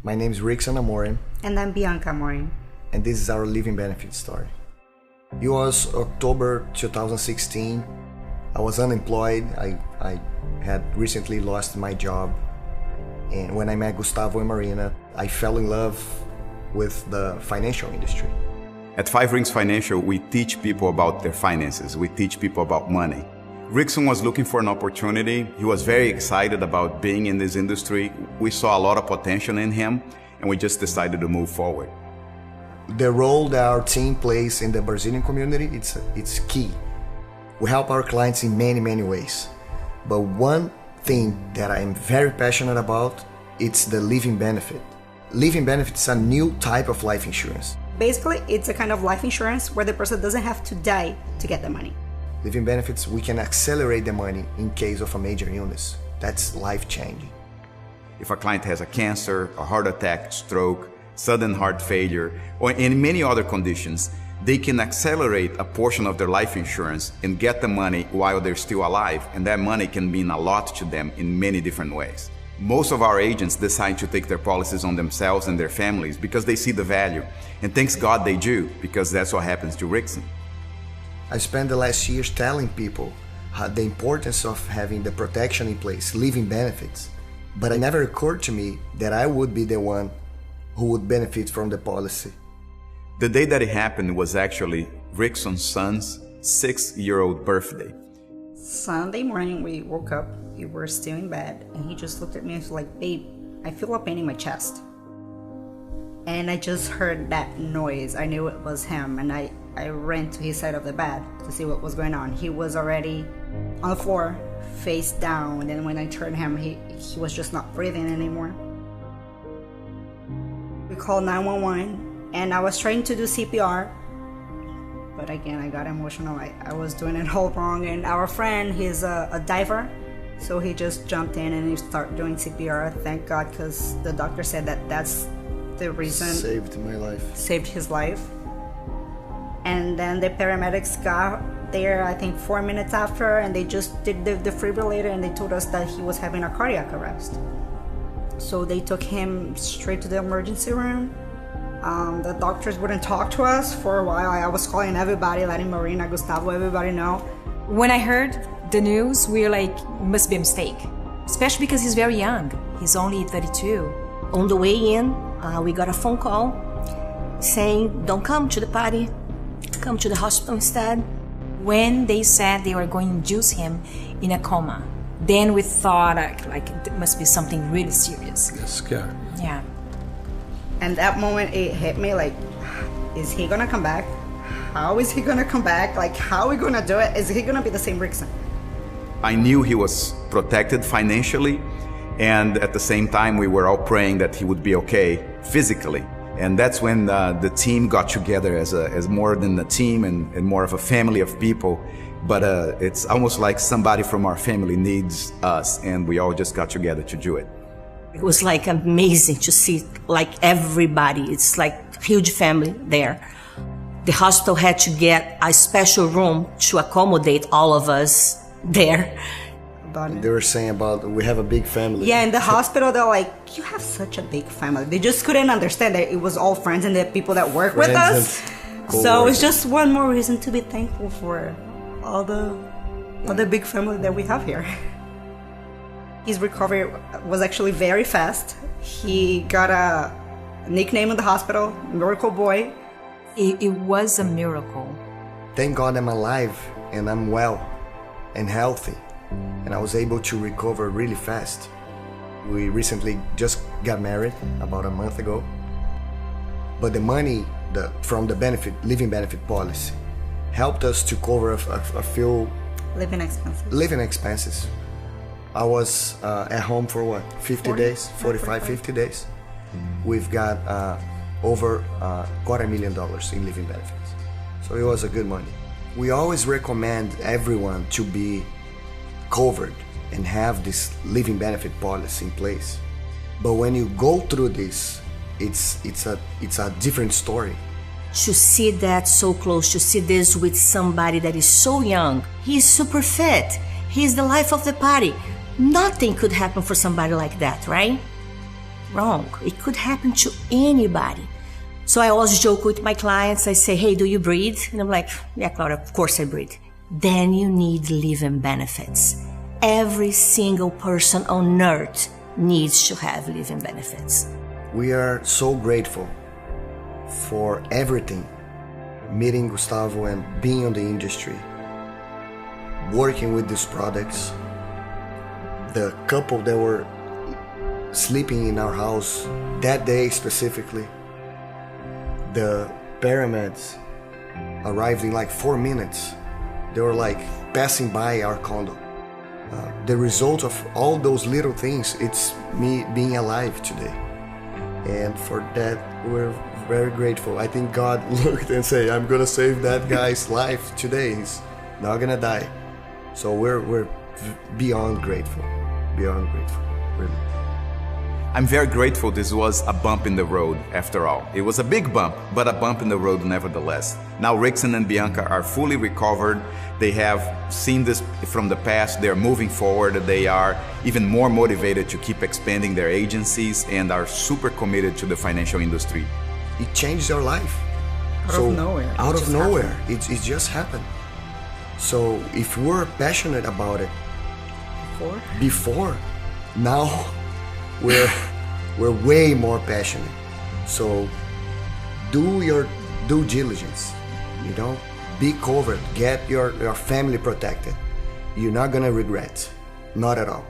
My name is Rickson Amorim. And I'm Bianca Amorim. And this is our living benefit story. It was October 2016. I was unemployed. I had recently lost my job. And when I met Gustavo and Marina, I fell in love with the financial industry. At Five Rings Financial, we teach people about their finances. We teach people about money. Rickson was looking for an opportunity. He was very excited about being in this industry. We saw a lot of potential in him, and we just decided to move forward. The role that our team plays in the Brazilian community, it's key. We help our clients in many, many ways. But one thing that I'm very passionate about, it's the living benefit. Living benefit is a new type of life insurance. Basically, it's a kind of life insurance where the person doesn't have to die to get the money. Living benefits, we can accelerate the money in case of a major illness. That's life-changing. If a client has a cancer, a heart attack, stroke, sudden heart failure, or in many other conditions, they can accelerate a portion of their life insurance and get the money while they're still alive, and that money can mean a lot to them in many different ways. Most of our agents decide to take their policies on themselves and their families because they see the value, and thanks God they do, because that's what happens to Rickson. I spent the last years telling people the importance of having the protection in place, living benefits, but it never occurred to me that I would be the one who would benefit from the policy. The day that it happened was actually Rickson's son's 6-year-old birthday. Sunday morning, we woke up, we were still in bed, and he just looked at me and was like, "Babe, I feel a pain in my chest." And I just heard that noise. I knew it was him, and I ran to his side of the bed to see what was going on. He was already on the floor, face down, and then when I turned him, he was just not breathing anymore. We called 911, and I was trying to do CPR, but again, I got emotional. I was doing it all wrong, and our friend, he's a diver, so he just jumped in and he started doing CPR. Thank God, because the doctor said that's the reason. Saved my life. Saved his life. And then the paramedics got there, I think 4 minutes after, and they just did the defibrillator, and they told us that he was having a cardiac arrest. So they took him straight to the emergency room. The doctors wouldn't talk to us for a while. I was calling everybody, letting Marina, Gustavo, everybody know. When I heard the news, we were like, it must be a mistake. Especially because he's very young. He's only 32. On the way in, we got a phone call saying, "Don't come to the party, come to the hospital instead." When they said they were going to induce him in a coma, then we thought like it must be something really serious. You're scared. Yeah. And that moment it hit me like, is he gonna come back? How is he gonna come back? Like, how are we gonna do it? Is he gonna be the same Rickson? I knew he was protected financially, and at the same time we were all praying that he would be okay physically. And that's when the team got together as more than a team and more of a family of people. But it's almost like somebody from our family needs us, and we all just got together to do it. It was like amazing to see like everybody. It's like a huge family there. The hospital had to get a special room to accommodate all of us there. They were saying about we have a big family. Yeah, in the hospital they're like, you have such a big family. They just couldn't understand that it was all friends and the people that work with us. So it's just one more reason to be thankful for all the big family that we have here. His recovery was actually very fast. He got a nickname in the hospital, Miracle Boy. It was a miracle. Thank God I'm alive and I'm well and healthy. And I was able to recover really fast. We recently just got married about a month ago. But the money from the living benefit policy helped us to cover a few living expenses. I was at home for what, 50 days, 45, 50 days. We've got over $250,000 in living benefits. So it was a good money. We always recommend everyone to be covered and have this living benefit policy in place. But when you go through this, it's a different story. To see that so close, to see this with somebody that is so young, he's super fit, he's the life of the party. Nothing could happen for somebody like that, right? wrong. It could happen to anybody. So I always joke with my clients. I say, hey, do you breathe? And I'm like, yeah, Claudia, of course I breathe. Then you need living benefits. Every single person on earth needs to have living benefits. We are so grateful for everything. Meeting Gustavo and being in the industry, working with these products. The couple that were sleeping in our house that day specifically, the paramedics arrived in like 4 minutes. They were like passing by our condo. The result of all those little things, it's me being alive today. And for that, we're very grateful. I think God looked and said, I'm gonna save that guy's life today. He's not gonna die. So we're beyond grateful, really. I'm very grateful this was a bump in the road after all. It was a big bump, but a bump in the road nevertheless. Now Rickson and Bianca are fully recovered. They have seen this from the past. They're moving forward. They are even more motivated to keep expanding their agencies and are super committed to the financial industry. It changed our life. Out of nowhere. Out of nowhere. It just happened. So if we're passionate about it before, now we're way more passionate. So do your due diligence, be covered, get your family protected. You're not gonna regret, not at all.